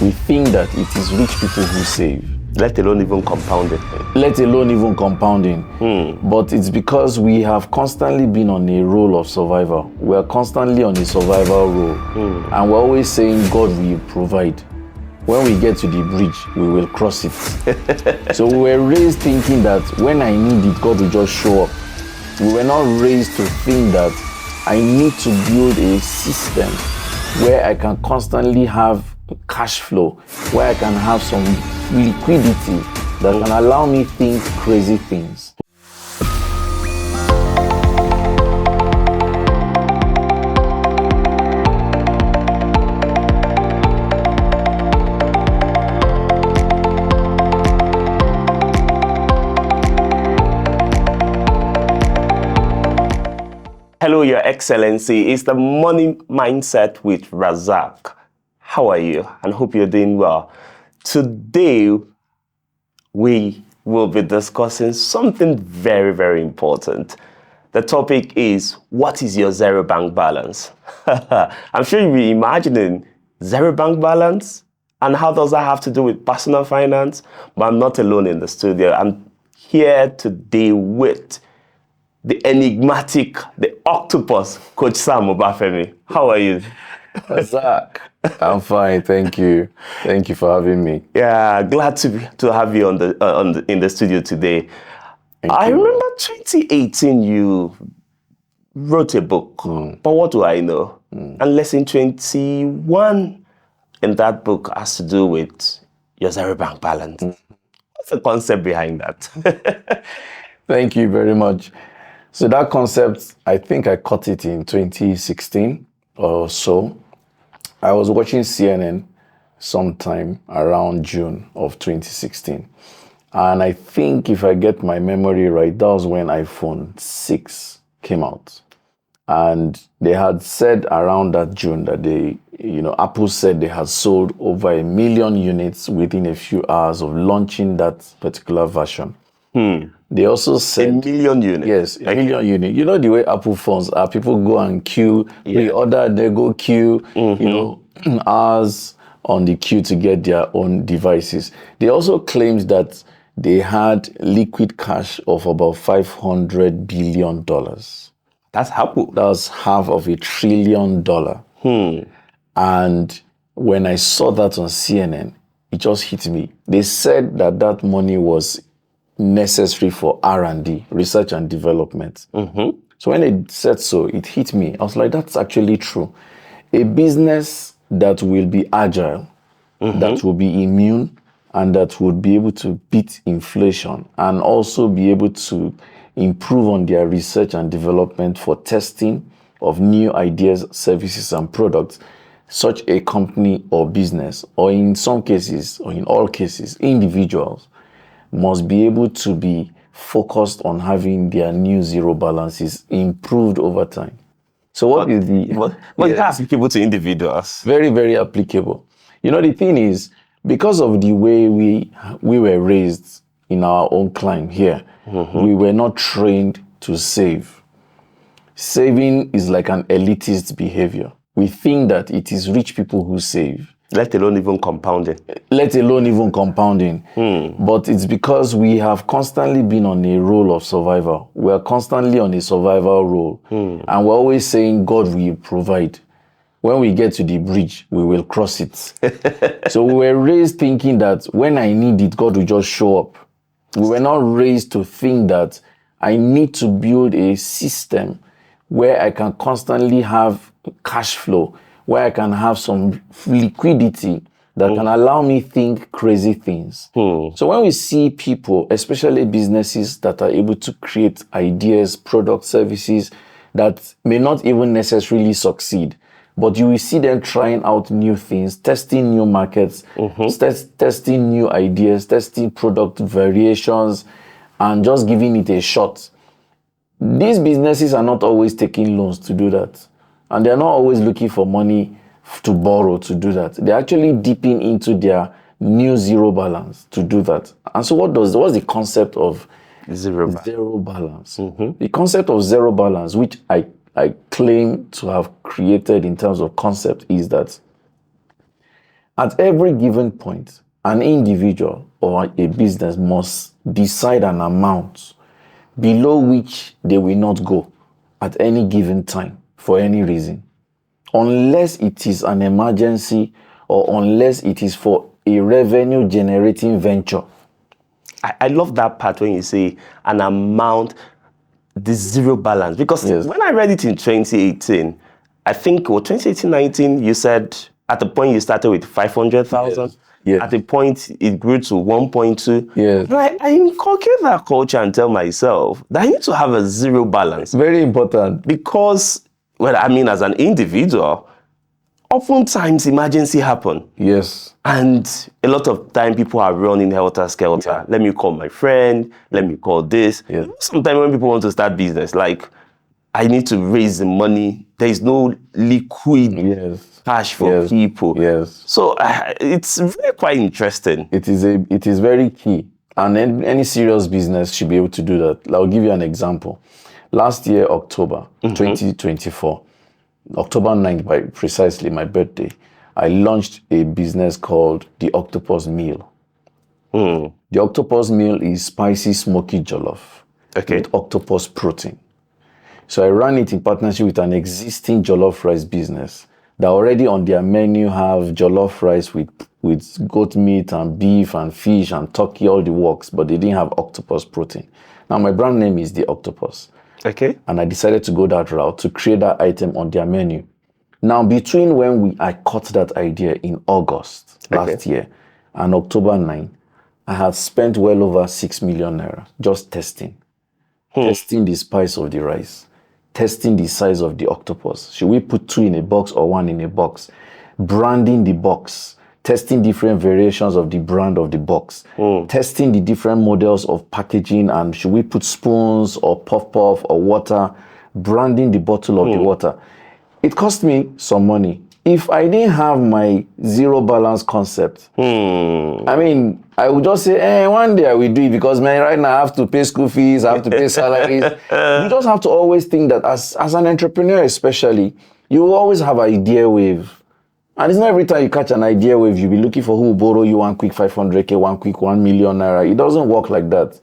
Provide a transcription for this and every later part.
we think that it is rich people who save. Let alone even compounding. Let alone even compounding. But it's because we have constantly been on a role of survival. We're constantly on a survival role. And we're always saying, God will provide. When we get to the bridge, we will cross it. So we were raised thinking that when I need it, God will just show up. We were not raised to think that I need to build a system where I can constantly have cash flow, where I can have some liquidity that can allow me think crazy things. Hello, Your Excellency. It's the Money Mindset with Razak. How are you? And hope you're doing well. Today, we will be discussing something very, very important. The topic is, what is your zero bank balance? I'm sure you'll be imagining zero bank balance and how does that have to do with personal finance? But I'm not alone in the studio. I'm here today with the enigmatic, the octopus, Coach Sam Obafemi. How are you? Zach, I'm fine, thank you. Thank you for having me. Yeah, glad to have you in the studio today. I remember 2018 you wrote a book, but what do I know? And lesson 21 in that book has to do with your zero bank balance. What's the concept behind that? Thank you very much. So that concept, I think I caught it in 2016 or so. I was watching CNN sometime around June of 2016. And I think if I get my memory right, that was when iPhone 6 came out. And they had said around that June that Apple said they had sold over 1 million units within a few hours of launching that particular version. They also said 1 million units. Yes, 1 million units. You know the way Apple phones are. People go and queue, pre-order, they go queue, hours on the queue to get their own devices. They also claimed that they had liquid cash of about $500 billion. That's Apple. That's $500 billion. And when I saw that on CNN, it just hit me. They said that money was necessary for R&D, research and development. So when they said so, it hit me. I was like, that's actually true. A business that will be agile, that will be immune, and that would be able to beat inflation and also be able to improve on their research and development for testing of new ideas, services, and products, such a company or business, or in some cases, or in all cases, individuals, must be able to be focused on having their new zero balances improved over time. So what is the... But that's applicable to individuals. Very, very applicable. You know, the thing is, because of the way we were raised in our own climb here, we were not trained to save. Saving is like an elitist behavior. We think that it is rich people who save. Let alone even compounding. Let alone even compounding. But it's because we have constantly been on a role of survival. We are constantly on a survival role. And we're always saying, God will provide. When we get to the bridge, we will cross it. So we were raised thinking that when I need it, God will just show up. We were not raised to think that I need to build a system where I can constantly have cash flow, where I can have some liquidity that can allow me think crazy things. So when we see people, especially businesses that are able to create ideas, products, services that may not even necessarily succeed, but you will see them trying out new things, testing new markets, testing new ideas, testing product variations, and just giving it a shot. These businesses are not always taking loans to do that. And they're not always looking for money to borrow to do that. They're actually dipping into their new zero balance to do that. And so what's the concept of zero balance? The concept of zero balance, which I claim to have created in terms of concept, is that At every given point, an individual or a business must decide an amount below which they will not go at any given time for any reason, unless it is an emergency or unless it is for a revenue generating venture. I love that part when you say an amount, the zero balance, because when I read it in 2018, I think, or 2018-19, you said at the point you started with 500,000. Yes. At the point it grew to 1.2. Yes. And I inculcate that culture and tell myself that I need to have a zero balance. Very important. Because, well, I mean, as an individual, oftentimes emergency happen. Yes. And a lot of time people are running helter-skelter. Yeah. Let me call my friend. Let me call this. Yes. Sometimes when people want to start business, like, I need to raise the money. There is no liquid cash for people. Yes. So it's really quite interesting. It is very key. And any serious business should be able to do that. I'll give you an example. Last year, October 2024, October 9th, precisely my birthday, I launched a business called the Octopus Meal. The Octopus Meal is spicy, smoky jollof with octopus protein. So I ran it in partnership with an existing jollof rice business that already on their menu have jollof rice with goat meat and beef and fish and turkey, all the works, but they didn't have octopus protein. Now my brand name is the Octopus. And I decided to go that route to create that item on their menu. Now between when I caught that idea in August last year and October 9, I had spent well over 6 million naira just testing. Testing the spice of the rice. Testing the size of the octopus. Should we put 2 in a box or 1 in a box? Branding the box. Testing different variations of the brand of the box. Testing the different models of packaging, and should we put spoons or puff or water? Branding the bottle of the water. It cost me some money. If I didn't have my zero balance concept, I mean, I would just say, one day I will do it because, man, right now I have to pay school fees, I have to pay salaries. You just have to always think that as an entrepreneur especially, you will always have an idea wave. And it's not every time you catch an idea wave, you'll be looking for who will borrow you one quick 500K, one quick 1 million naira. It doesn't work like that.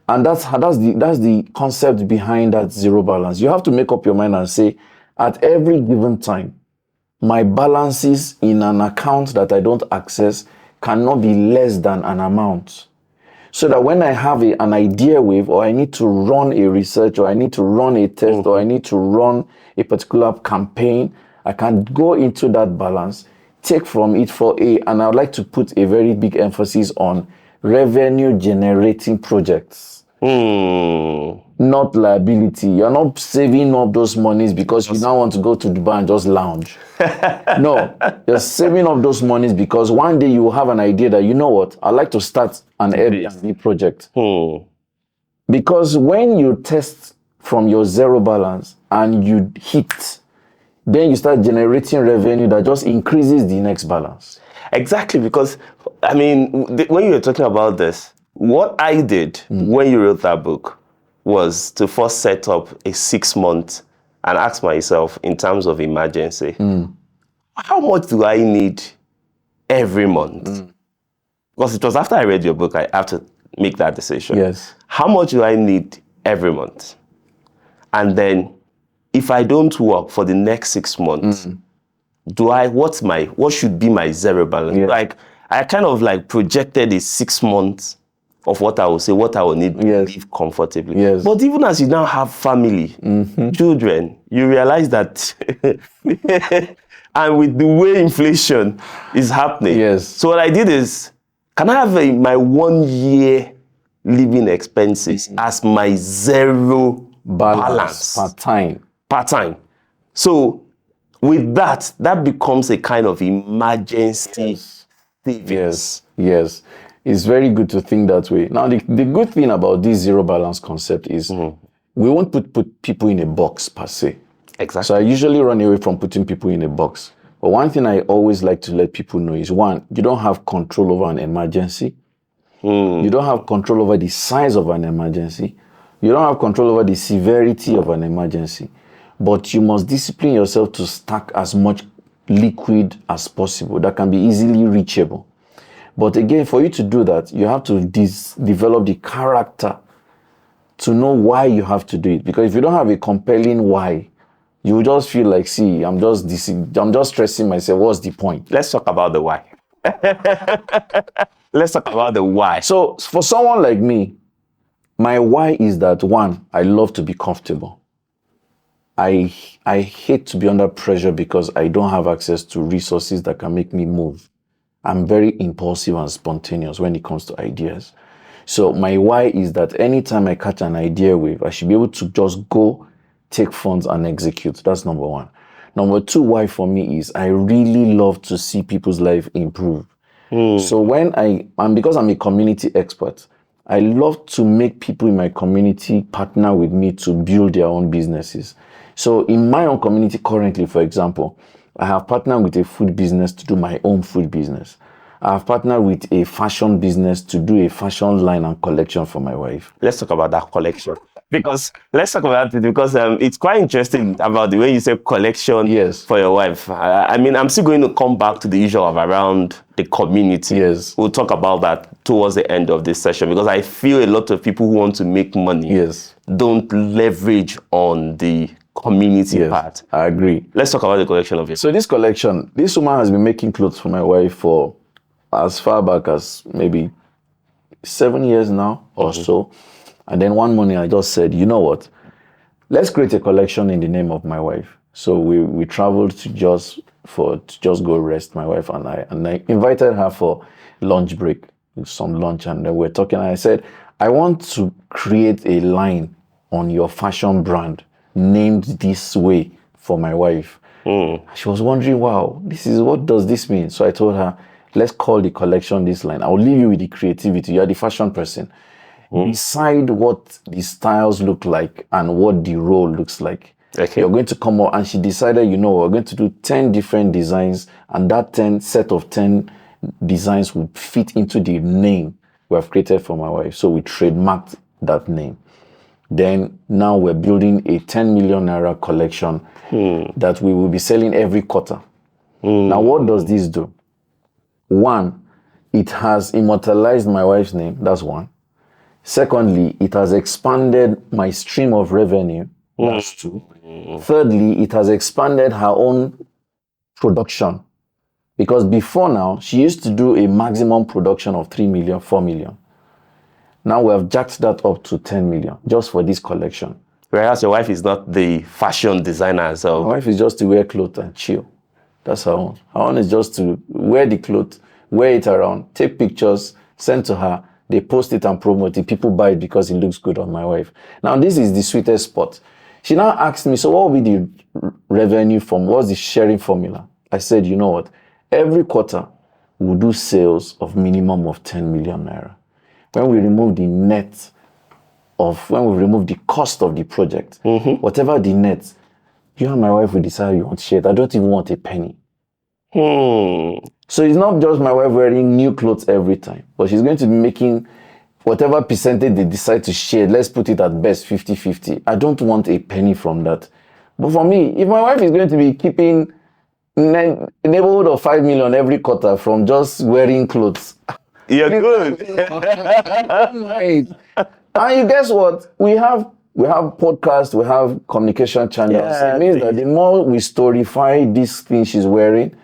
And that's the concept behind that zero balance. You have to make up your mind and say, at every given time, my balances in an account that I don't access cannot be less than an amount. So that when I have an idea wave, or I need to run a research, or I need to run a test, or I need to run a particular campaign, I can go into that balance, take from it for and I would like to put a very big emphasis on revenue generating projects. Not liability. You're not saving up those monies because you now want to go to Dubai and just lounge. No, you're saving up those monies because one day you will have an idea that, you know what, I'd like to start an Airbnb project. Because when you test from your zero balance and you hit, then you start generating revenue that just increases the next balance. Exactly, because, I mean, when you were talking about this, what I did when you wrote that book was to first set up a 6-month and ask myself, in terms of emergency, how much do I need every month? Because it was after I read your book, I have to make that decision. Yes. How much do I need every month? And then, if I don't work for the next 6 months, what should be my zero balance? Yes. Like, I kind of like projected a 6 months of what I will say, what I will need to live comfortably. Yes. But even as you now have family, children, you realize that, and with the way inflation is happening. So what I did is, can I have my 1 year living expenses as my zero balance? Part time. So with that becomes a kind of emergency savings. Yes. It's very good to think that way. Now, the good thing about this zero balance concept is we won't put people in a box per se. Exactly. So I usually run away from putting people in a box. But one thing I always like to let people know is, one, you don't have control over an emergency. You don't have control over the size of an emergency. You don't have control over the severity of an emergency. But you must discipline yourself to stack as much liquid as possible, that can be easily reachable. But again, for you to do that, you have to develop the character to know why you have to do it. Because if you don't have a compelling why, you will just feel like, see, I'm just stressing myself. What's the point? Let's talk about the why. Let's talk about the why. So for someone like me, my why is that, one, I love to be comfortable. I hate to be under pressure because I don't have access to resources that can make me move. I'm very impulsive and spontaneous when it comes to ideas. So my why is that anytime I catch an idea wave, I should be able to just go, take funds and execute. That's number one. Number two, why for me is I really love to see people's life improve. So because I'm a community expert, I love to make people in my community partner with me to build their own businesses. So in my own community currently, for example, I have partnered with a food business to do my own food business. I have partnered with a fashion business to do a fashion line and collection for my wife. Let's talk about that collection. Because it's quite interesting about the way you say collection for your wife. I mean, I'm still going to come back to the issue of around the community. Yes. We'll talk about that towards the end of this session, because I feel a lot of people who want to make money don't leverage on the community part. I agree. Let's talk about the collection of it. So this collection, this woman has been making clothes for my wife for as far back as maybe 7 years now or so. And then one morning I just said, you know what? Let's create a collection in the name of my wife. So we traveled to just go rest, my wife and I invited her for lunch break, some lunch, and then we're talking. And I said, I want to create a line on your fashion brand named this way for my wife. She was wondering, wow, what does this mean? So I told her, let's call the collection this line. I'll leave you with the creativity. You're the fashion person. Decide what the styles look like and what the role looks like. Okay. You're going to come out, and she decided, we're going to do 10 different designs, and that set of 10 designs will fit into the name we have created for my wife. So we trademarked that name. Then now we're building a 10 million naira collection that we will be selling every quarter. Now, what does this do? One, it has immortalized my wife's name. That's one. Secondly, it has expanded my stream of revenue. That's two. Thirdly, it has expanded her own production. Because before now, she used to do a maximum production of 3 million, 4 million. Now we have jacked that up to 10 million just for this collection. Whereas your wife is not the fashion designer herself. My wife is just to wear clothes and chill. That's her own. Her own is just to wear the clothes, wear it around, take pictures, send to her. They post it and promote it. People buy it because it looks good on my wife. Now, this is the sweetest spot. She now asked me, so what will be the revenue from? What's the sharing formula? I said, you know what? Every quarter, we'll do sales of minimum of 10 million naira. When we remove the net when we remove the cost of the project, whatever the net, you and my wife will decide you want to share it. I don't even want a penny. So it's not just my wife wearing new clothes every time, but she's going to be making whatever percentage they decide to share. Let's put it at best 50-50. I don't want a penny from that. But for me, if my wife is going to be keeping a neighborhood of 5 million every quarter from just wearing clothes, you're good. And you guess what? We have podcasts, we have communication channels. It means that the more we storify this thing she's wearing,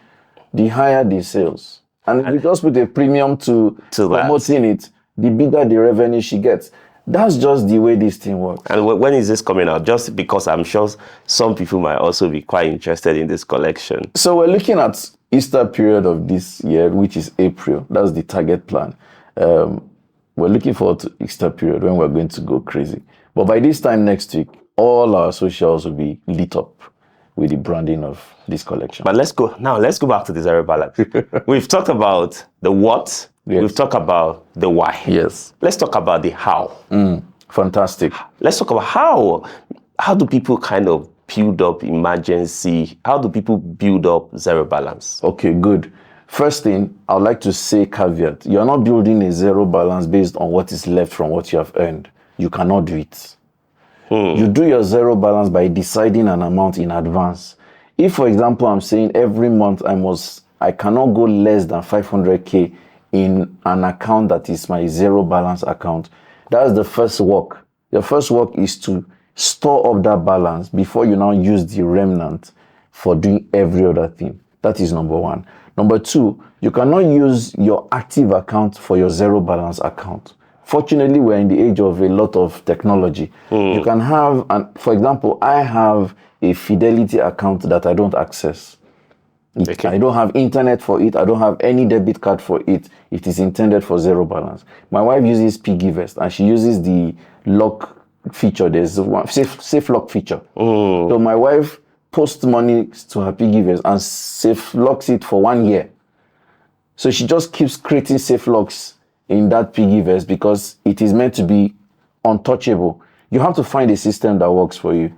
the higher the sales. And if we just put a premium to promoting it, the bigger the revenue she gets. That's just the way this thing works. And when is this coming out? Just because I'm sure some people might also be quite interested in this collection. So we're looking at Easter period of this year, which is April. That's the target plan. We're looking forward to Easter period when we're going to go crazy. But by this time next week, all our socials will be lit up with the branding of this collection. But let's go back to the zero balance. We've talked about the what. Yes. We've talked about the why. Yes. Let's talk about the how. Fantastic. Let's talk about how. How do people kind of build up emergency? How do people build up zero balance? Okay, good. First thing, I would like to say caveat. You're not building a zero balance based on what is left from what you have earned. You cannot do it. You do your zero balance by deciding an amount in advance. If, for example, I'm saying every month I cannot go less than 500K in an account that is my zero balance account, that's the first work. The first work is to store up that balance before you now use the remnant for doing every other thing. That is number one. Number two, you cannot use your active account for your zero balance account. Fortunately, we're in the age of a lot of technology. You can have, for example, I have a Fidelity account that I don't access. Okay. I don't have internet for it. I don't have any debit card for it. It is intended for zero balance. My wife uses PiggyVest and she uses the lock feature. There's one safe lock feature. So my wife posts money to her PiggyVest and safe locks it for 1 year. So she just keeps creating safe locks in that PiggyVest because it is meant to be untouchable. You have to find a system that works for you.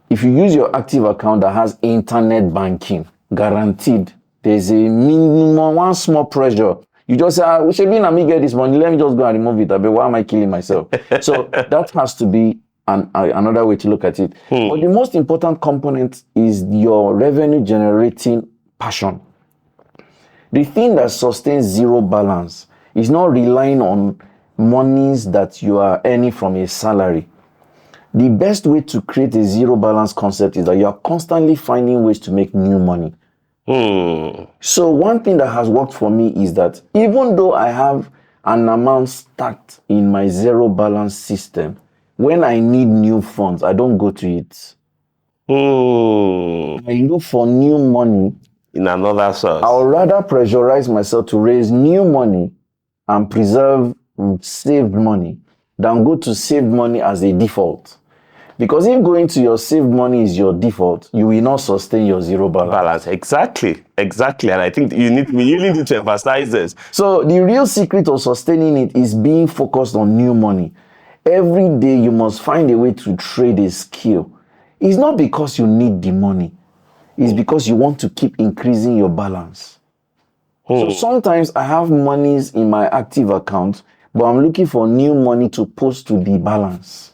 If you use your active account that has internet banking, guaranteed, there's a minimum, one small pressure. You just say, we should be let me get this money, let me just go and remove it. But why am I killing myself? So that has to be another way to look at it. But the most important component is your revenue generating passion. The thing that sustains zero balance is not relying on monies that you are earning from a salary. The best way to create a zero balance concept is that you are constantly finding ways to make new money. So one thing that has worked for me is that even though I have an amount stacked in my zero balance system, when I need new funds, I don't go to it. I look for new money in another source. I would rather pressurize myself to raise new money and preserve saved money than go to saved money as a default. Because if going to your saved money is your default, you will not sustain your zero balance. Exactly. And I think we really need to emphasize this. So the real secret of sustaining it is being focused on new money. Every day you must find a way to trade a skill. It's not because you need the money. It's because you want to keep increasing your balance. So sometimes I have monies in my active account, but I'm looking for new money to post to the balance.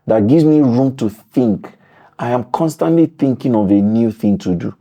That gives me room to think. I am constantly thinking of a new thing to do.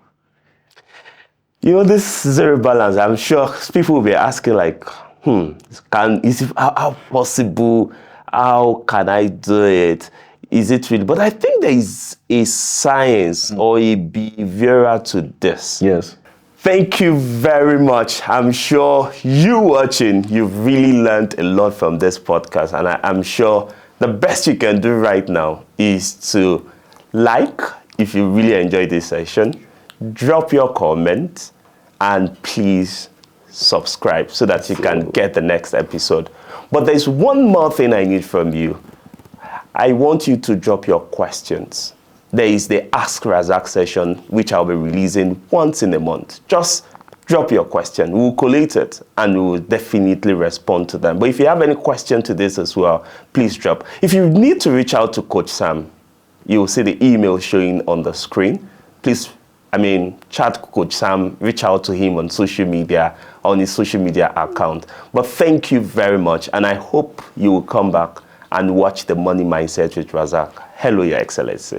You know, this zero balance, I'm sure people will be asking like, how possible? How can I do it? Is it really? But I think there is a science or a behavioral to this. Yes. Thank you very much. I'm sure you watching, you've really learned a lot from this podcast. And I'm sure the best you can do right now is to like if you really enjoyed this session, drop your comment, and please subscribe so that you can get the next episode. But there's one more thing I need from you. I want you to drop your questions. There is the Ask Rasak session, which I'll be releasing once in a month. Just drop your question. We'll collate it and we will definitely respond to them. But if you have any question to this as well, please drop. If you need to reach out to Coach Sam, you'll see the email showing on the screen. Please, chat Coach Sam, reach out to him on social media, on his social media account. But thank you very much. And I hope you will come back and watch the Money Mindset with Rasak. Hello, Your Excellency.